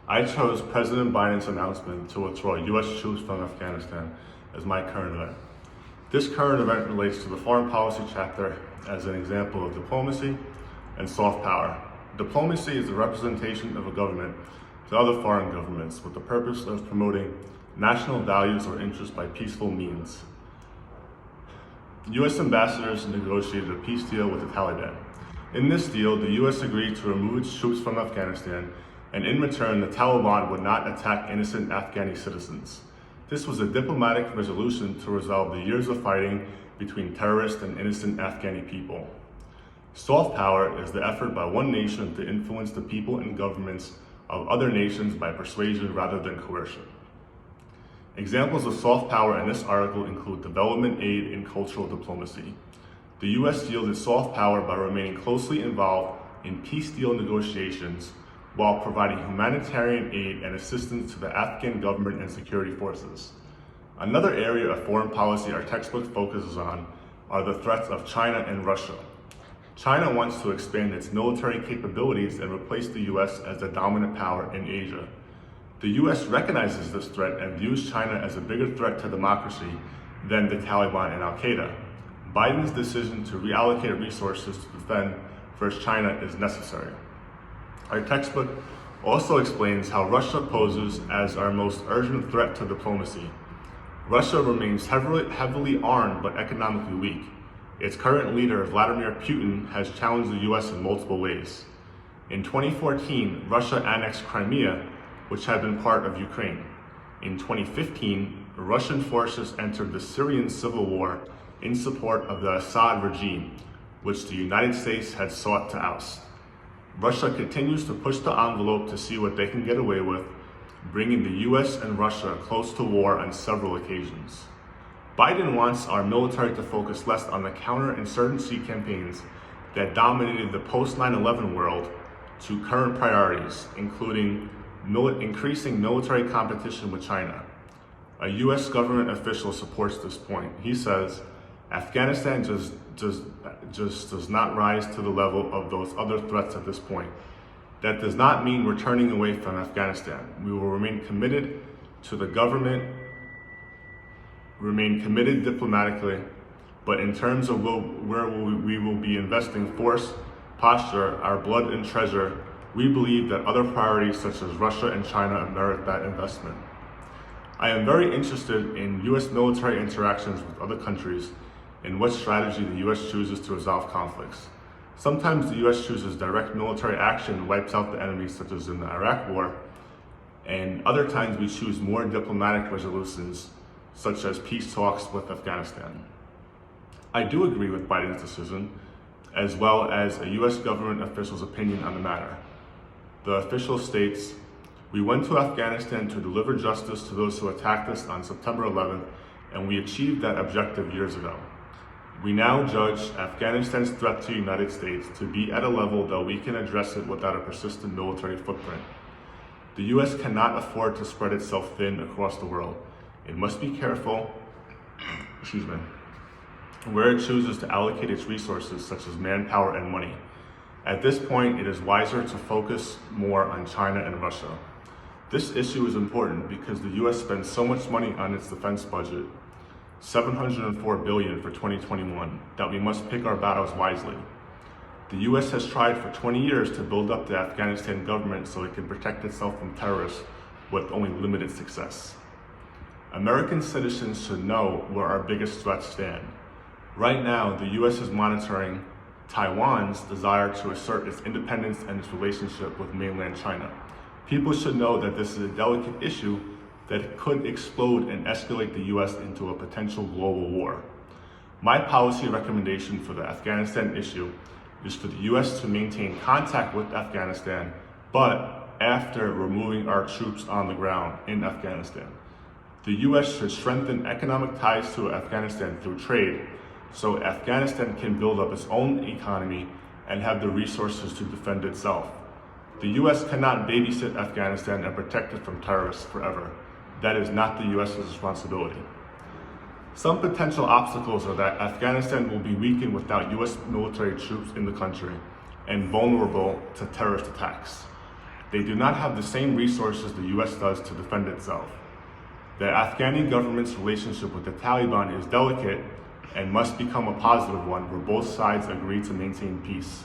I chose President Biden's announcement to withdraw U.S. troops from Afghanistan as my current event. This current event relates to the foreign policy chapter as an example of diplomacy and soft power. Diplomacy is the representation of a government to other foreign governments with the purpose of promoting national values or interests by peaceful means. U.S. ambassadors negotiated a peace deal with the Taliban. In this deal, the U.S. agreed to remove its troops from Afghanistan, and in return, the Taliban would not attack innocent Afghani citizens. This was a diplomatic resolution to resolve the years of fighting between terrorists and innocent Afghani people. Soft power is the effort by one nation to influence the people and governments of other nations by persuasion rather than coercion. Examples of soft power in this article include development aid and cultural diplomacy. The U.S. yielded soft power by remaining closely involved in peace deal negotiations while providing humanitarian aid and assistance to the Afghan government and security forces. Another area of foreign policy our textbook focuses on are the threats of China and Russia. China wants to expand its military capabilities and replace the U.S. as the dominant power in Asia. The U.S. recognizes this threat and views China as a bigger threat to democracy than the Taliban and Al-Qaeda. Biden's decision to reallocate resources to defend versus China is necessary. Our textbook also explains how Russia poses as our most urgent threat to diplomacy. Russia remains heavily armed but economically weak. Its current leader, Vladimir Putin, has challenged the U.S. in multiple ways. In 2014, Russia annexed Crimea, which had been part of Ukraine. In 2015, Russian forces entered the Syrian civil war in support of the Assad regime, which the United States had sought to oust. Russia continues to push the envelope to see what they can get away with, bringing the US and Russia close to war on several occasions. Biden wants our military to focus less on the counterinsurgency campaigns that dominated the post-9/11 world to current priorities, including increasing military competition with China. A US government official supports this point. He says, Afghanistan just does not rise to the level of those other threats at this point. That does not mean we're turning away from Afghanistan. We will remain committed to the government, remain committed diplomatically, but in terms of where we will be investing force, posture, our blood and treasure, we believe that other priorities such as Russia and China merit that investment. I am very interested in US military interactions with other countries and what strategy the US chooses to resolve conflicts. Sometimes the US chooses direct military action, wipes out the enemy, such as in the Iraq War, and other times we choose more diplomatic resolutions, such as peace talks with Afghanistan. I do agree with Biden's decision, as well as a US government official's opinion on the matter. The official states, "We went to Afghanistan to deliver justice to those who attacked us on September 11th, and we achieved that objective years ago. We now judge Afghanistan's threat to the United States to be at a level that we can address it without a persistent military footprint. The US cannot afford to spread itself thin across the world. It must be careful, where it chooses to allocate its resources such as manpower and money. At this point, it is wiser to focus more on China and Russia. This issue is important because the US spends so much money on its defense budget, $704 billion for 2021, that we must pick our battles wisely. The US has tried for 20 years to build up the Afghanistan government so it can protect itself from terrorists with only limited success. American citizens should know where our biggest threats stand. Right now, the US is monitoring Taiwan's desire to assert its independence and its relationship with mainland China. People should know that this is a delicate issue that could explode and escalate the US into a potential global war. My policy recommendation for the Afghanistan issue is for the US to maintain contact with Afghanistan, but after removing our troops on the ground in Afghanistan. The US should strengthen economic ties to Afghanistan through trade, so Afghanistan can build up its own economy and have the resources to defend itself. The US cannot babysit Afghanistan and protect it from terrorists forever. That is not the US's responsibility. Some potential obstacles are that Afghanistan will be weakened without US military troops in the country and vulnerable to terrorist attacks. They do not have the same resources the US does to defend itself. The Afghani government's relationship with the Taliban is delicate and must become a positive one where both sides agree to maintain peace.